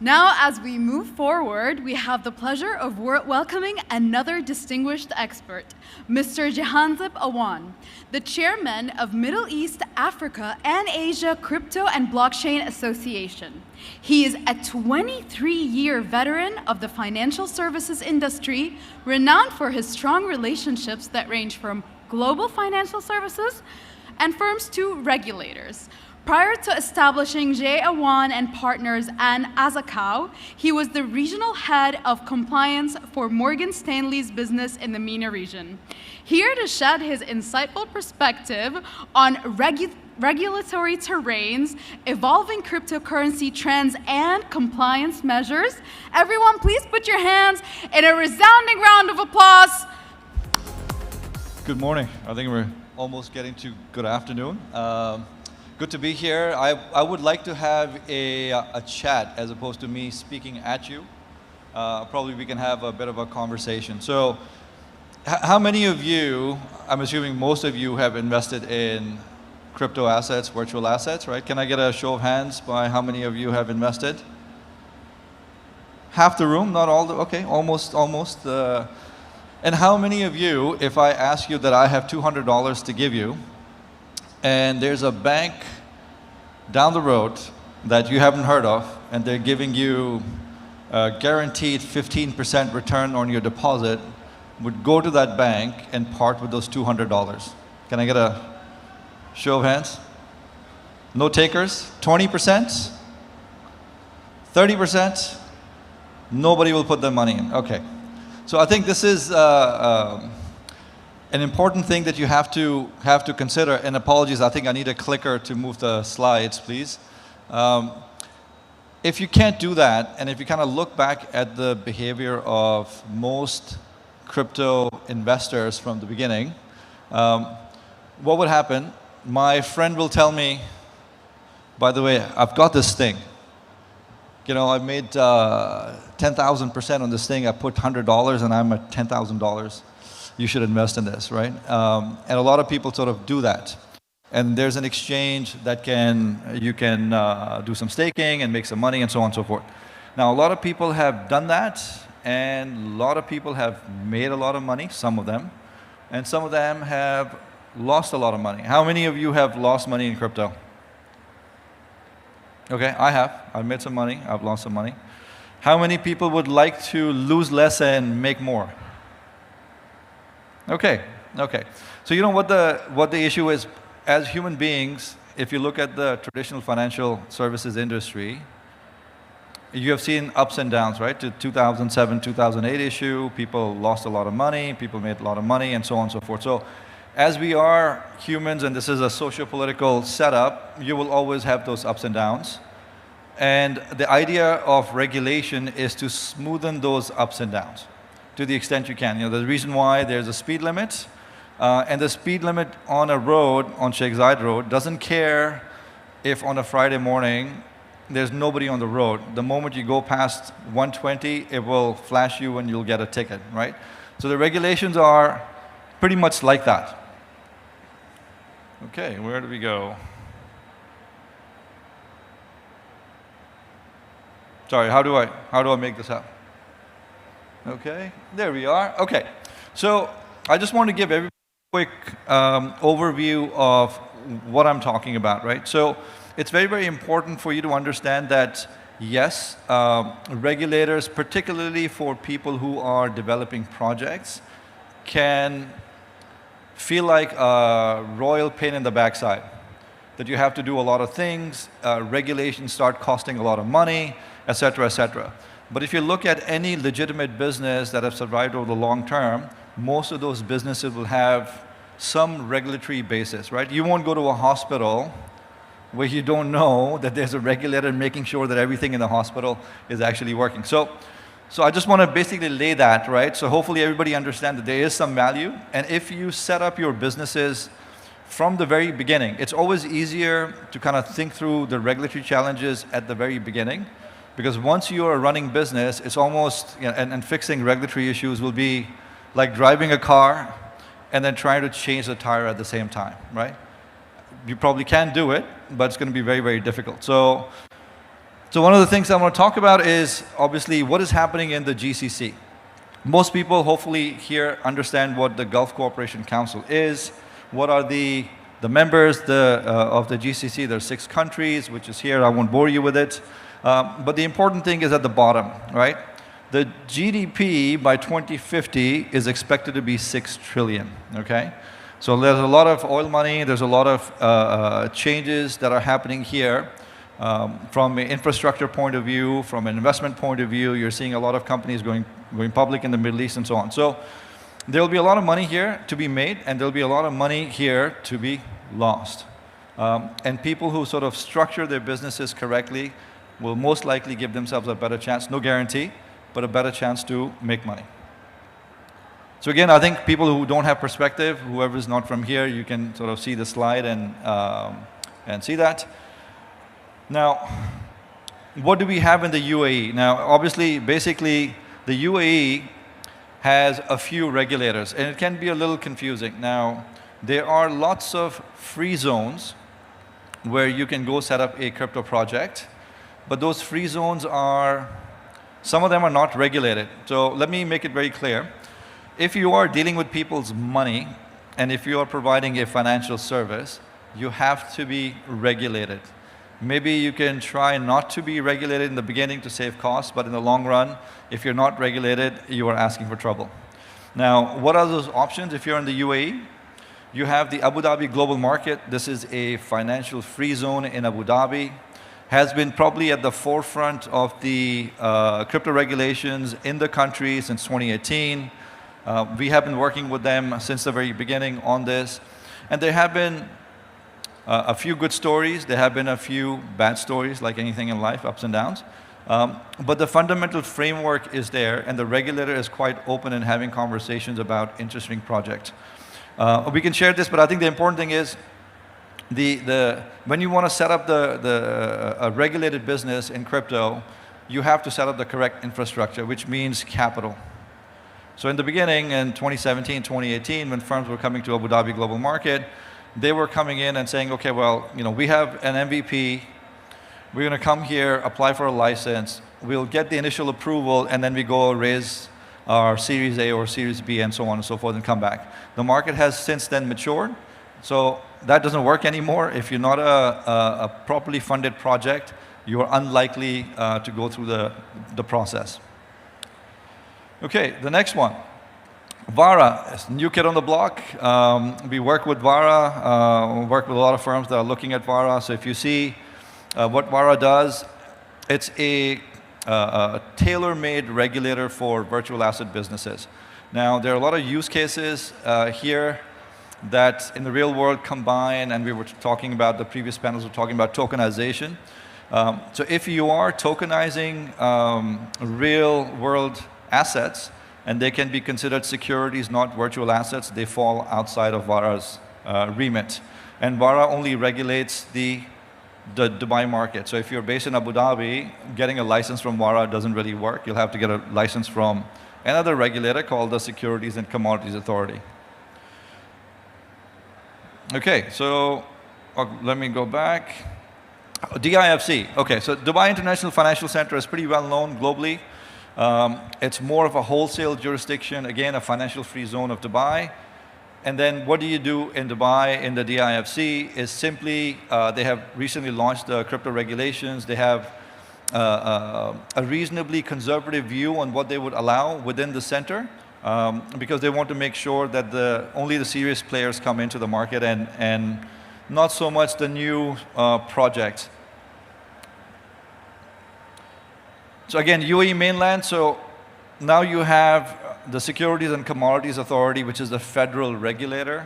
Now, as we move forward, we have the pleasure of welcoming another distinguished expert, Mr. Jehanzeb Awan, the chairman of Middle East, Africa, and Asia Crypto and Blockchain Association. He is a 23-year veteran of the financial services industry, renowned for his strong relationships that range from global financial services and firms to regulators. Prior to establishing Awan and Partners and azakaw, he was the regional head of compliance for Morgan Stanley's business in the MENA region. Here to shed his insightful perspective on regulatory terrains, evolving cryptocurrency trends, and compliance measures, everyone please put your hands in a resounding round of applause. Good morning. I think we're almost getting to good afternoon. Good to be here. I would like to have a chat as opposed to me speaking at you. Probably we can have a bit of a conversation. So how many of you, I'm assuming most of you, have invested in crypto assets, virtual assets, right? Can I get a show of hands by how many of you have invested? Half the room, not all, okay, almost. And how many of you, if I ask you that I have $200 to give you, and there's a bank down the road that you haven't heard of, and they're giving you a guaranteed 15% return on your deposit, would go to that bank and part with those $200? Can I get a show of hands? No takers? 20%? 30%? Nobody will put their money in. Okay. So I think this is an important thing that you have to consider. And apologies, I think I need a clicker to move the slides, please. If you can't do that, and if you kind of look back at the behavior of most crypto investors from the beginning, what would happen? My friend will tell me, by the way, I've got this thing. You know, I made 10,000% on this thing. I put $100 and I'm at $10,000. You should invest in this, right? And a lot of people sort of do that. And there's an exchange that you can do some staking and make some money and so on and so forth. Now, a lot of people have done that, and a lot of people have made a lot of money, some of them, and some of them have lost a lot of money. How many of you have lost money in crypto? Okay, I have. I've made some money. I've lost some money. How many people would like to lose less and make more? Okay. So you know what the issue is? As human beings, if you look at the traditional financial services industry, you have seen ups and downs, right? The 2007, 2008 issue, people lost a lot of money, people made a lot of money, and so on and so forth. So as we are humans, and this is a socio-political setup, you will always have those ups and downs. And the idea of regulation is to smoothen those ups and downs to the extent you can. You know, the reason why there's a speed limit, and the speed limit on a road, on Sheikh Zayed Road, doesn't care if on a Friday morning there's nobody on the road. The moment you go past 120, it will flash you and you'll get a ticket, right? So the regulations are pretty much like that. Okay, where do we go? Sorry, how do I make this happen? Okay, there we are. Okay, so I just want to give everybody a quick overview of what I'm talking about, right? So it's very, very important for you to understand that, yes, regulators, particularly for people who are developing projects, can feel like a royal pain in the backside, that you have to do a lot of things, regulations start costing a lot of money, etc., etc. But if you look at any legitimate business that have survived over the long term, most of those businesses will have some regulatory basis, right? You won't go to a hospital where you don't know that there's a regulator making sure that everything in the hospital is actually working. So I just want to basically lay that, right? So hopefully everybody understands that there is some value. And if you set up your businesses from the very beginning, it's always easier to kind of think through the regulatory challenges at the very beginning. Because once you're a running business, it's almost, you know, and fixing regulatory issues will be like driving a car and then trying to change the tire at the same time, right? You probably can do it, but it's going to be very, very difficult. So So one of the things I want to talk about is obviously what is happening in the GCC. Most people hopefully here understand what the Gulf Cooperation Council is. What are the members of the GCC? There are 6 countries, which is here. I won't bore you with it. But the important thing is at the bottom, right? The GDP by 2050 is expected to be 6 trillion, okay? So there's a lot of oil money, there's a lot of changes that are happening here. From an infrastructure point of view, from an investment point of view, you're seeing a lot of companies going public in the Middle East and so on. So there'll be a lot of money here to be made, and there'll be a lot of money here to be lost. And people who sort of structure their businesses correctly will most likely give themselves a better chance, no guarantee, but a better chance to make money. So again, I think people who don't have perspective, whoever's not from here, you can sort of see the slide and see that. Now, what do we have in the UAE? Now, obviously, basically, the UAE has a few regulators, and it can be a little confusing. Now, there are lots of free zones where you can go set up a crypto project, but those free zones are, some of them are not regulated. So let me make it very clear. If you are dealing with people's money, and if you are providing a financial service, you have to be regulated. Maybe you can try not to be regulated in the beginning to save costs, but in the long run, if you're not regulated, you are asking for trouble. Now, what are those options if you're in the UAE? You have the Abu Dhabi Global Market. This is a financial free zone in Abu Dhabi. Has been probably at the forefront of the crypto regulations in the country since 2018. We have been working with them since the very beginning on this. And there have been a few good stories. There have been a few bad stories, like anything in life, ups and downs. But the fundamental framework is there, and the regulator is quite open in having conversations about interesting projects. We can share this, but I think the important thing is when you want to set up a regulated business in crypto, you have to set up the correct infrastructure, which means capital. So in the beginning, in 2017, 2018, when firms were coming to Abu Dhabi Global Market, they were coming in and saying, okay, well, we have an MVP. We're going to come here, apply for a license. We'll get the initial approval, and then we go raise our Series A or Series B and so on and so forth and come back. The market has since then matured, so that doesn't work anymore. If you're not a properly funded project, you are unlikely to go through the process. Okay, the next one. Vara, it's a new kid on the block. We work with Vara, we work with a lot of firms that are looking at Vara. So if you see what Vara does, it's a tailor-made regulator for virtual asset businesses. Now, there are a lot of use cases here that in the real world combine, and we were talking about, the previous panels were talking about tokenization. So if you are tokenizing real world assets, and they can be considered securities, not virtual assets, they fall outside of Vara's remit. And Vara only regulates the Dubai market. So if you're based in Abu Dhabi, getting a license from Vara doesn't really work. You'll have to get a license from another regulator called the Securities and Commodities Authority. Okay, so let me go back. DIFC, okay, so Dubai International Financial Center is pretty well known globally. It's more of a wholesale jurisdiction, again, a financial free zone of Dubai. And then what do you do in Dubai in the DIFC is simply, they have recently launched the crypto regulations. They have a reasonably conservative view on what they would allow within the center because they want to make sure that only the serious players come into the market and not so much the new projects. So again, UAE mainland, so now you have the Securities and Commodities Authority, which is the federal regulator.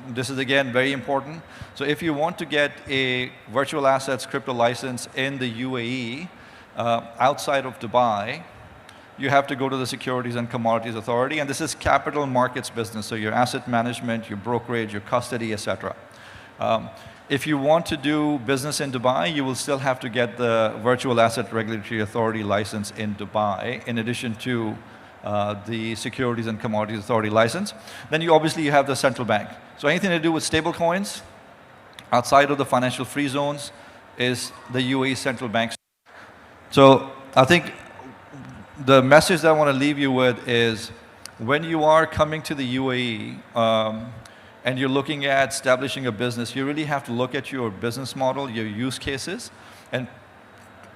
This is again very important. So if you want to get a virtual assets crypto license in the UAE outside of Dubai, you have to go to the Securities and Commodities Authority, and this is capital markets business, so your asset management, your brokerage, your custody, etc. If you want to do business in Dubai, you will still have to get the Virtual Asset Regulatory Authority license in Dubai, in addition to the Securities and Commodities Authority license. Then you have the central bank. So anything to do with stable coins outside of the financial free zones is the UAE central bank. So I think the message that I want to leave you with is when you are coming to the UAE and you're looking at establishing a business, you really have to look at your business model, your use cases, and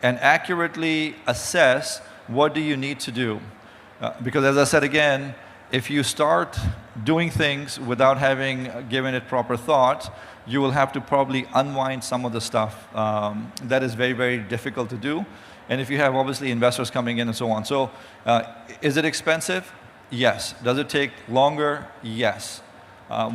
accurately assess what do you need to do. Because as I said again, if you start doing things without having given it proper thought, you will have to probably unwind some of the stuff. That is very, very difficult to do. And if you have obviously investors coming in and so on. So is it expensive? Yes. Does it take longer? Yes.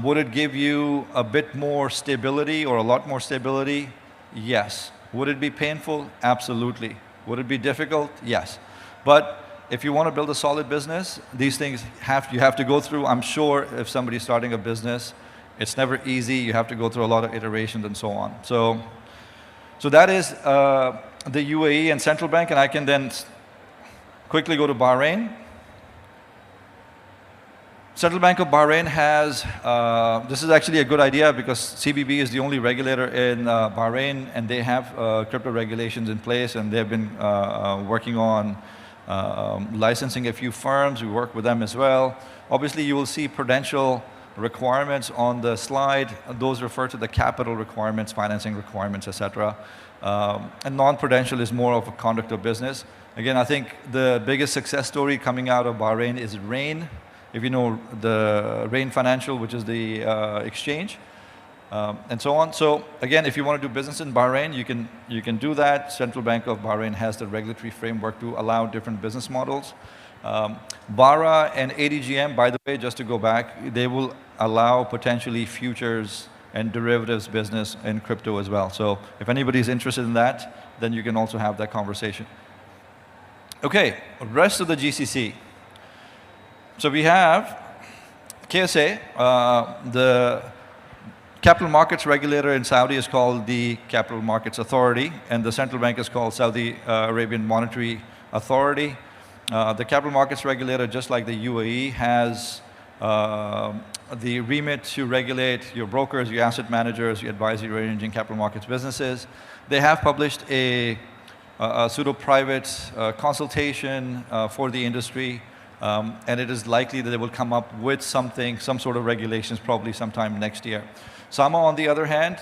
Would it give you a bit more stability or a lot more stability? Yes. Would it be painful? Absolutely. Would it be difficult? Yes. But if you want to build a solid business, these things you have to go through. I'm sure if somebody's starting a business, it's never easy. You have to go through a lot of iterations and so on. So that is the UAE and central bank, and I can then quickly go to Bahrain. Central Bank of Bahrain has, this is actually a good idea because CBB is the only regulator in Bahrain, and they have crypto regulations in place, and they've been working on licensing a few firms. We work with them as well. Obviously, you will see prudential requirements on the slide. Those refer to the capital requirements, financing requirements, etc. And non-prudential is more of a conduct of business. Again, I think the biggest success story coming out of Bahrain is Rain. If you know the Rain Financial, which is the exchange, and so on. So again, if you want to do business in Bahrain, you can do that. Central Bank of Bahrain has the regulatory framework to allow different business models. BARA and ADGM, by the way, just to go back, they will allow potentially futures and derivatives business in crypto as well. So if anybody's interested in that, then you can also have that conversation. Okay, rest of the GCC. So we have KSA, the capital markets regulator in Saudi is called the Capital Markets Authority, and the central bank is called Saudi Arabian Monetary Authority. The capital markets regulator, just like the UAE, has the remit to regulate your brokers, your asset managers, your advisory ranging capital markets businesses. They have published a pseudo-private consultation for the industry, and it is likely that they will come up with some sort of regulations probably sometime next year. SAMA, on the other hand,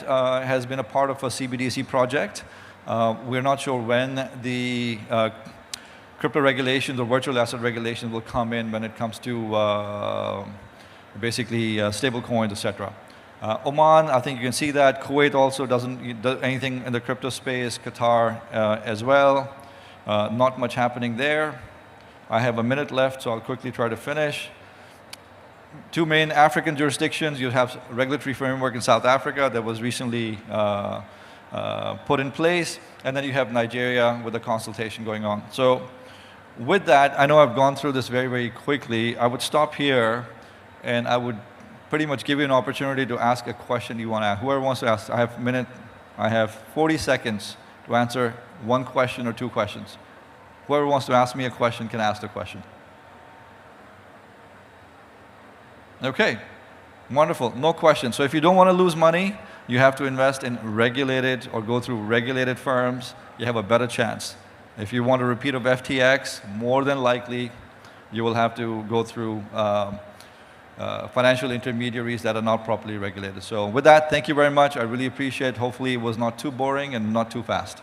has been a part of a CBDC project. We're not sure when the crypto regulations or virtual asset regulations will come in when it comes to basically stable coins, etc. Oman, I think you can see that. Kuwait also doesn't do anything in the crypto space. Qatar as well. Not much happening there. I have a minute left, so I'll quickly try to finish. Two main African jurisdictions. You have regulatory framework in South Africa that was recently put in place, and then you have Nigeria with a consultation going on. So with that, I know I've gone through this very, very quickly. I would stop here, and I would pretty much give you an opportunity to ask a question you want to ask. Whoever wants to ask, I have 40 seconds to answer one question or two questions. Whoever wants to ask me a question can ask the question. Okay, wonderful, no questions. So if you don't want to lose money, you have to invest in regulated or go through regulated firms. You have a better chance. If you want a repeat of FTX, more than likely, you will have to go through financial intermediaries that are not properly regulated. So with that, thank you very much. I really appreciate it. Hopefully it was not too boring and not too fast.